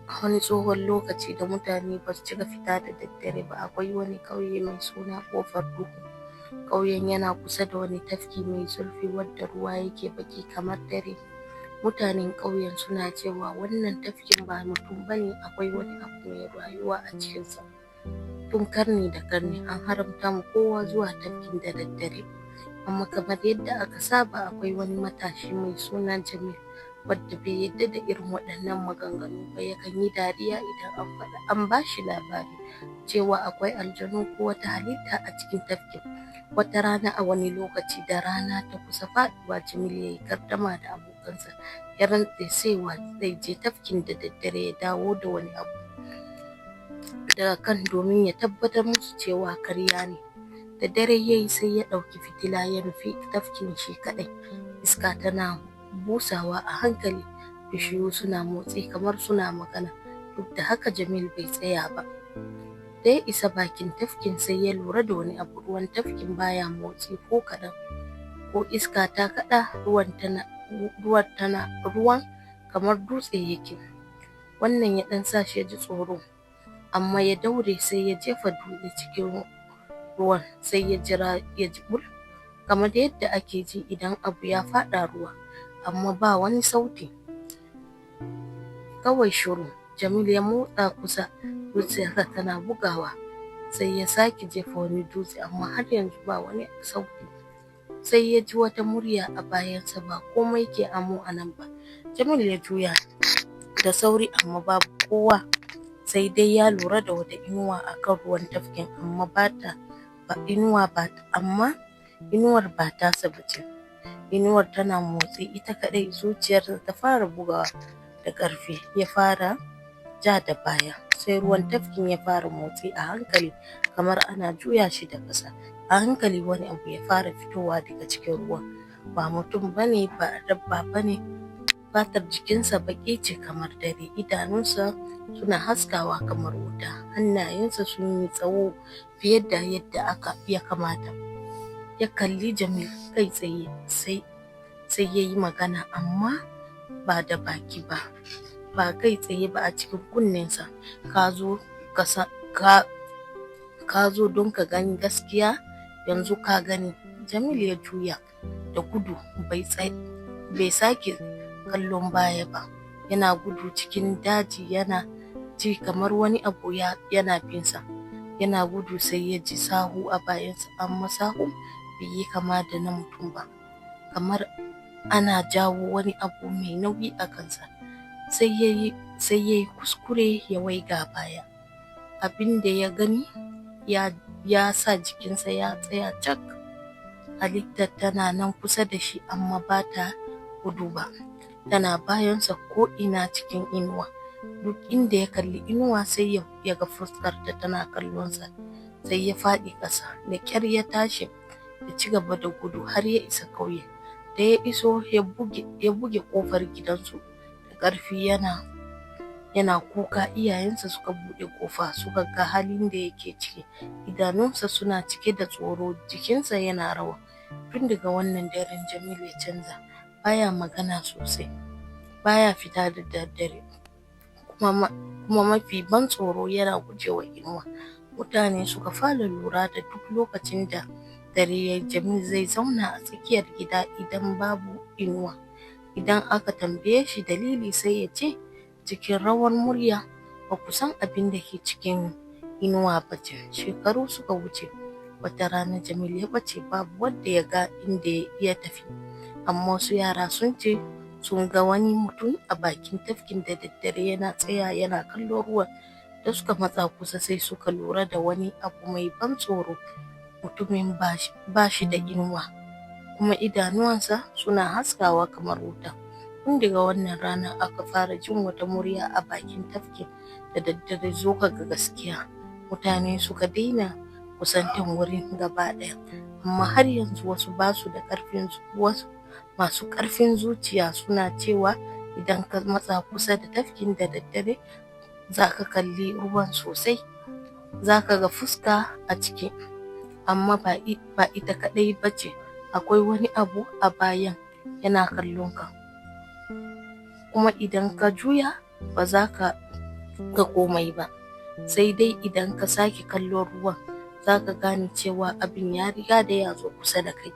A wani tsohon lokaci da mutane ba su cika fita da daddare ba, akwai wani ƙauye mai suna Ƙofar Duhu. Ƙauyen yana kusa da wani tafki mai zurfi wadda ruwa yake baƙi kamar dare. Mutanen ƙauyen suna cewa wannan tafkin ba mutum bane, akwai wani abu mai rayuwa a cikinsa. Tun ƙarni da ƙarni an haramta ma kowa zuwa tafkin da daddare, amma kamar yadda aka saba akwai wani matashi mai suna Jamil wadda bai yadda da irin waɗannan maganganu ba. Yakan yi dariya idan an bashi labari cewa akwai aljanu ko wata halitta a cikin tafkin. Wata rana a wani lokaci da rana ta kusa faɗuwa, Jamil ya yi gardama da abokansa ya rantse cewa zai je tafkin da daddare ya dawo da wani abu daga kan domin ya tabbatar musu cewa karya ne. Da dare yayi sai ya ɗauki fitila ya nufi tafkin shi kaɗai. Iska tana busawa a hankali, bishiyu suna motsi kamar suna magana. Duk da haka Jamil bai tsaya ba. Da ya isa bakin tafkin sai ya lura da wani abu, ruwan tafkin baya motsi ko kaɗan. Ko iska ta kaɗa ruwan kamar dutse yake. Wannan ya ɗan sa shi ya ji tsoro, amma ya daure sai ya jefa dutse cikin ruwan, sai ya jira ya ji bul kamar yadda ake ji idan abu ya faɗa ruwa, amma ba wani sauti, kawai shiru. Jamil ya motsa kusa, zuciyarsa tana bugawa, sai ya sake jefa wani dutse amma har yanzu ba wani sauti. Sai ya ji wata murya a bayansa, ba komai ke amo a nan ba. Jamil ya juya da sauri amma babu kowa, sai dai ya lura da wata inuwa a kan ruwan tafkin, inuwar ba tasa bace. Inuwar tana motsi ita kaɗai. Zuciyarsa ta fara bugawa da ƙarfi, ya fara ja da baya, sai ruwan tafkin ya fara motsi a hankali kamar ana juya shi da ƙasa. A hankali wani abu ya fara fitowa daga cikin ruwan, ba mutum bane, ba dabba bane. Fatar jikinsa baƙi ce kamar dare, idanunsa suna haskawa kamar wuta, hannayensa sun yi tsawo fiye da yadda ya kamata. Ya kalli Jamil kai tsaye, sai ya yi magana amma ba da baki ba, ba kai tsaye ba, a cikin kunnensa. Ka zo don ka gani gaskiya, yanzu ka gani. Jamil ya juya da gudu, bai sake kallon baya ba. Yana gudu cikin daji, yana ji kamar wani abu yana binsa. Yana gudu sai ya ji sahu a bayansa, amma sahun bai yi kama da na mutum ba, kamar ana jawo wani abu mai nauyi a kansa. Sai ya yi kuskure ya waiga baya. Abin da ya gani ya sa jikinsa ya tsaya cak. Halittar tana nan kusa da shi amma ba ta gudu ba, tana bayansa ko ina cikin inuwa. Duk inda ya kalli inuwa sai ya ga fuskarta tana kallonsa. Sai ya faɗi ƙasa, da ƙyar ya tashi ya ci gaba da gudu har ya isa ƙauye. Da ya iso ya buge ƙofar gidansu da ƙarfi, yana kuka. Iyayensa suka buɗe ƙofa, suka ga halin da yake ciki. Idanunsa suna cike da tsoro, jikinsa yana rawa. Tun daga wannan daren Jamil ya canza, baya magana sosai, baya fita da daddare, kuma mafi ban tsoro yana gujewa inuwa. Mutane suka fara lura da duk lokacin da dare yayi, Jamil zai zauna a tsakiyar gida idan babu inuwa. Idan aka tambaye shi dalili sai ya ce cikin rawar murya, ba ku san abin da ke cikin inuwa ba ce. Shekaru suka wuce, wata rana Jamil ya ɓace, babu wanda ya ga inda ya tafi, amma wasu yara sun ce sun ga wani mutum a bakin tafkin da daddare yana tsaya yana kallon ruwan. Da suka matsa kusa sai suka lura da wani abu mai ban tsoro. Mutumin ba shi da inuwa, kuma idanuwansa suna haskawa kamar wuta. Tun daga wannan rana aka fara jin wata murya a bakin tafkin da daddare, zo ka ga gaskiya. Mutane suka daina kusantar wurin gaba ɗaya, amma har yanzu wasu masu ƙarfin zuciya suna cewa idan ka matsa kusa da tafkin da daddare za ka kalli ruwan sosai, za ka ga fuska a ciki, amma ba ita kaɗai ba ce, akwai wani abu a bayan yana kallon ka, kuma idan ka juya ba za ka ga komai ba, sai dai idan ka sake kallon ruwan za ka gane cewa abin ya riga da ya zo kusa da kai.